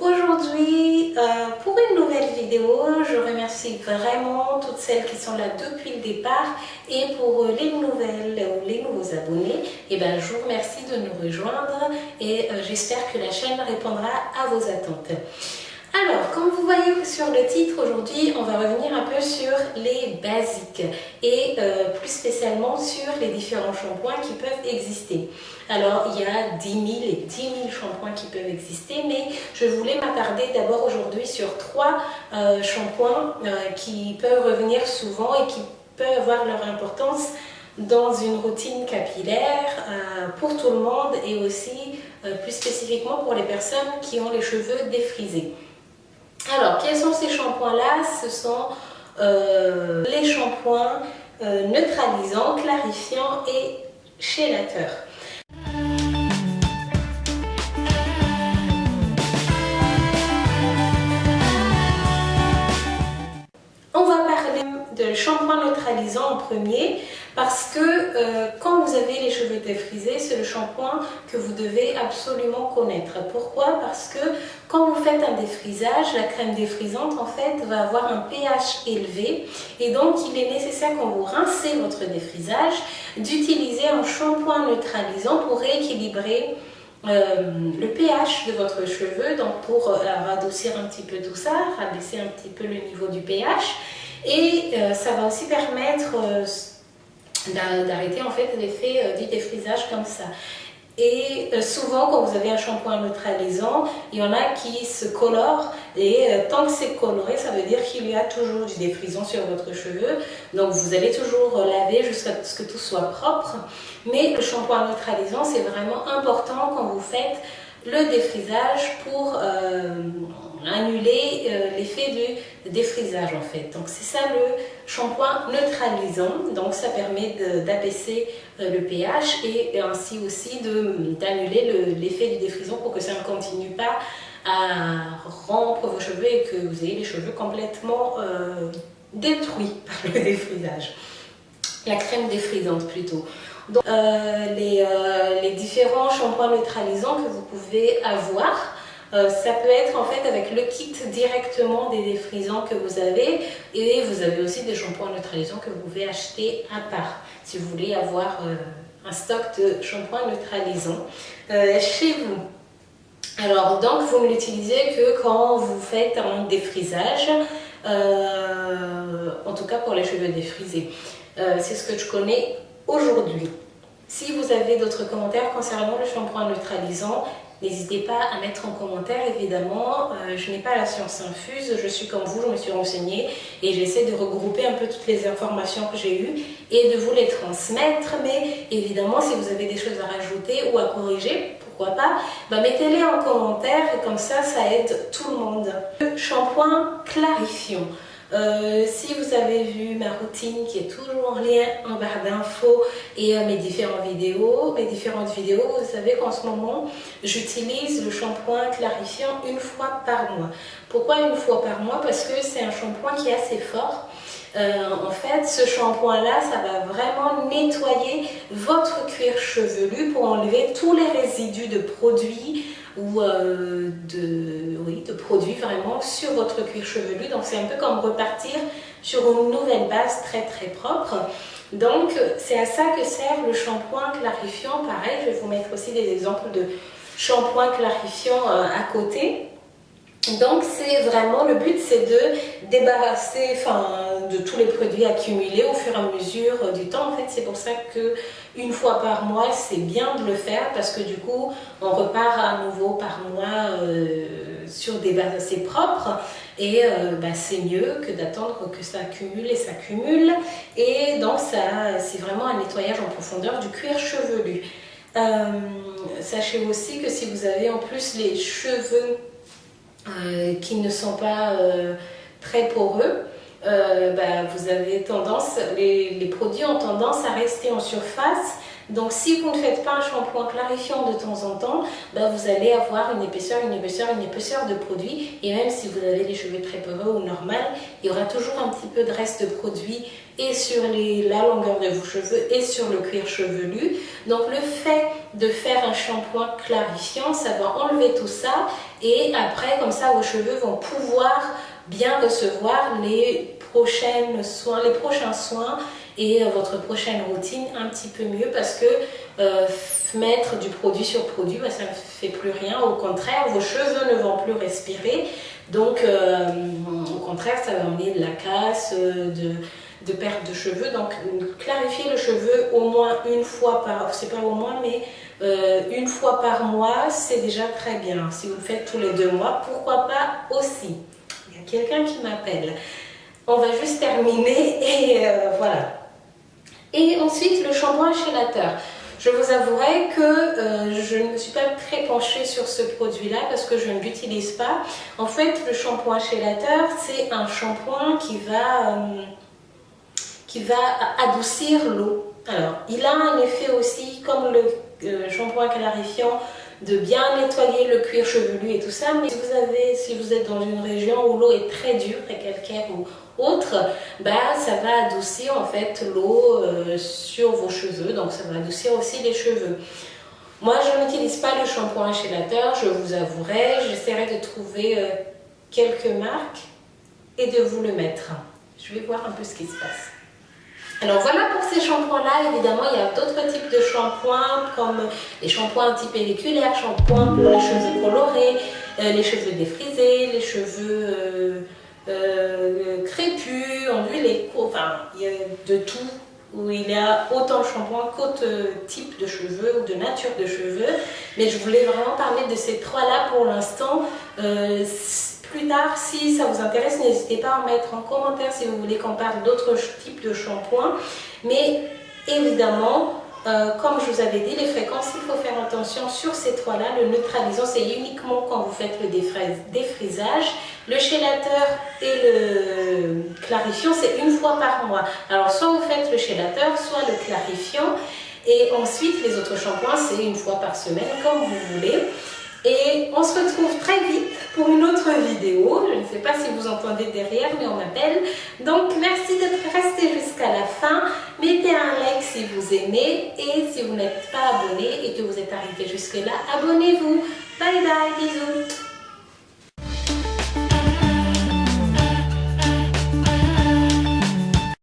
aujourd'hui, pour une nouvelle vidéo, je remercie vraiment toutes celles qui sont là depuis le départ et pour les nouvelles ou les nouveaux abonnés, je vous remercie de nous rejoindre et j'espère que la chaîne répondra à vos attentes. Alors, comme vous voyez sur le titre, aujourd'hui, on va revenir un peu sur les basiques et plus spécialement sur les différents shampoings qui peuvent exister. Alors, il y a 10 000 et 10 000 shampoings qui peuvent exister, mais je voulais m'attarder d'abord aujourd'hui sur 3 shampoings qui peuvent revenir souvent et qui peuvent avoir leur importance dans une routine capillaire pour tout le monde et aussi plus spécifiquement pour les personnes qui ont les cheveux défrisés. Alors, quels sont ces shampoings-là? Ce sont les shampoings neutralisants, clarifiants et chélateurs. On va parler de shampoing neutralisant en premier parce que quand vous avez les cheveux défrisés, c'est le shampoing que vous devez absolument connaître. Pourquoi? Parce que quand vous faites un défrisage, la crème défrisante en fait va avoir un pH élevé et donc il est nécessaire quand vous rincez votre défrisage d'utiliser un shampoing neutralisant pour rééquilibrer le pH de votre cheveu, donc pour radoucir un petit peu tout ça, rabaisser un petit peu le niveau du pH et ça va aussi permettre d'arrêter en fait l'effet du défrisage comme ça. Et souvent quand vous avez un shampoing neutralisant, il y en a qui se colorent et tant que c'est coloré, ça veut dire qu'il y a toujours du défrisant sur votre cheveu. Donc vous allez toujours laver jusqu'à ce que tout soit propre. Mais le shampoing neutralisant, c'est vraiment important quand vous faites le défrisage pour annuler l'effet du défrisage en fait. Donc c'est ça le shampoing neutralisant, donc ça permet d'abaisser le pH et ainsi aussi d'annuler l'effet du défrisant pour que ça ne continue pas à rompre vos cheveux et que vous ayez les cheveux complètement détruits par le défrisage. La crème défrisante plutôt. Donc, les différents shampoings neutralisants que vous pouvez avoir, ça peut être en fait avec le kit directement des défrisants que vous avez et vous avez aussi des shampoings neutralisants que vous pouvez acheter à part si vous voulez avoir un stock de shampoings neutralisants chez vous. Alors donc vous ne l'utilisez que quand vous faites un défrisage, en tout cas pour les cheveux défrisés. C'est ce que je connais aujourd'hui. Si vous avez d'autres commentaires concernant le shampoing neutralisant, n'hésitez pas à mettre en commentaire évidemment. Je n'ai pas la science infuse, je suis comme vous, je me suis renseignée et j'essaie de regrouper un peu toutes les informations que j'ai eues et de vous les transmettre. Mais évidemment, si vous avez des choses à rajouter ou à corriger, pourquoi pas, mettez-les en commentaire et comme ça, ça aide tout le monde. Le shampoing clarifiant. Si vous avez vu ma routine qui est toujours en lien en barre d'infos et mes différentes vidéos, vous savez qu'en ce moment j'utilise le shampoing clarifiant une fois par mois. Pourquoi une fois par mois? Parce que c'est un shampoing qui est assez fort. En fait, ce shampoing-là, ça va vraiment nettoyer votre cuir chevelu pour enlever tous les résidus de produits ou de produits vraiment sur votre cuir chevelu. Donc c'est un peu comme repartir sur une nouvelle base très très propre. Donc c'est à ça que sert le shampoing clarifiant. Pareil, je vais vous mettre aussi des exemples de shampoing clarifiant à côté. Donc c'est vraiment, le but c'est de débarrasser de tous les produits accumulés au fur et à mesure du temps. En fait c'est pour ça que une fois par mois c'est bien de le faire parce que du coup on repart à nouveau par mois sur des bases assez propres et c'est mieux que d'attendre que ça accumule et s'accumule. Et donc ça c'est vraiment un nettoyage en profondeur du cuir chevelu. Sachez aussi que si vous avez en plus les cheveux qui ne sont pas très poreux, vous avez tendance, les produits ont tendance à rester en surface Donc si vous ne faites pas un shampoing clarifiant de temps en temps, vous allez avoir une épaisseur de produit. Et même si vous avez les cheveux très poreux ou normal, il y aura toujours un petit peu de reste de produit et sur la longueur de vos cheveux et sur le cuir chevelu. Donc le fait de faire un shampoing clarifiant, ça va enlever tout ça et après comme ça vos cheveux vont pouvoir bien recevoir les prochains soins et votre prochaine routine un petit peu mieux parce que mettre du produit sur produit, ça ne fait plus rien. Au contraire, vos cheveux ne vont plus respirer. Donc au contraire, ça va amener de la casse, de perte de cheveux. Donc clarifier le cheveu au moins une fois c'est pas au moins, mais une fois par mois, c'est déjà très bien. Si vous le faites tous les 2 mois, pourquoi pas aussi. Il y a quelqu'un qui m'appelle. On va juste terminer et voilà. Et ensuite, le shampoing chélateur. Je vous avouerai que je ne me suis pas très penchée sur ce produit-là parce que je ne l'utilise pas. En fait, le shampoing chélateur, c'est un shampoing qui va adoucir l'eau. Alors, il a un effet aussi, comme le shampoing clarifiant, de bien nettoyer le cuir chevelu et tout ça. Mais si vous êtes dans une région où l'eau est très dure, très calcaire ou autre, ça va adoucir en fait l'eau sur vos cheveux, donc ça va adoucir aussi les cheveux. Moi je n'utilise pas le shampoing chélateur, je vous avouerai, j'essaierai de trouver quelques marques et de vous le mettre. Je vais voir un peu ce qui se passe. Alors voilà pour ces shampoings-là, évidemment il y a d'autres types de shampoings comme les shampoings anti-pelliculaires, shampoings pour les cheveux colorés, les cheveux défrisés, les cheveux crépus, ondulés, enfin il y a de tout, où il y a autant de shampoings qu'autre type de cheveux ou de nature de cheveux, mais je voulais vraiment parler de ces 3-là pour l'instant. Plus tard, si ça vous intéresse, n'hésitez pas à en mettre en commentaire si vous voulez qu'on parle d'autres types de shampoings. Mais évidemment, comme je vous avais dit, les fréquences, il faut faire attention sur ces 3-là. Le neutralisant, c'est uniquement quand vous faites le défrisage. Le chélateur et le clarifiant, c'est une fois par mois. Alors, soit vous faites le chélateur, soit le clarifiant. Et ensuite, les autres shampoings, c'est une fois par semaine, comme vous voulez. Et on se retrouve très vite pour une autre vidéo. Je ne sais pas si vous entendez derrière, mais on m'appelle. Donc, merci d'être resté jusqu'à la fin. Mettez un like si vous aimez. Et si vous n'êtes pas abonné et que vous êtes arrivé jusque-là, abonnez-vous. Bye bye, bisous.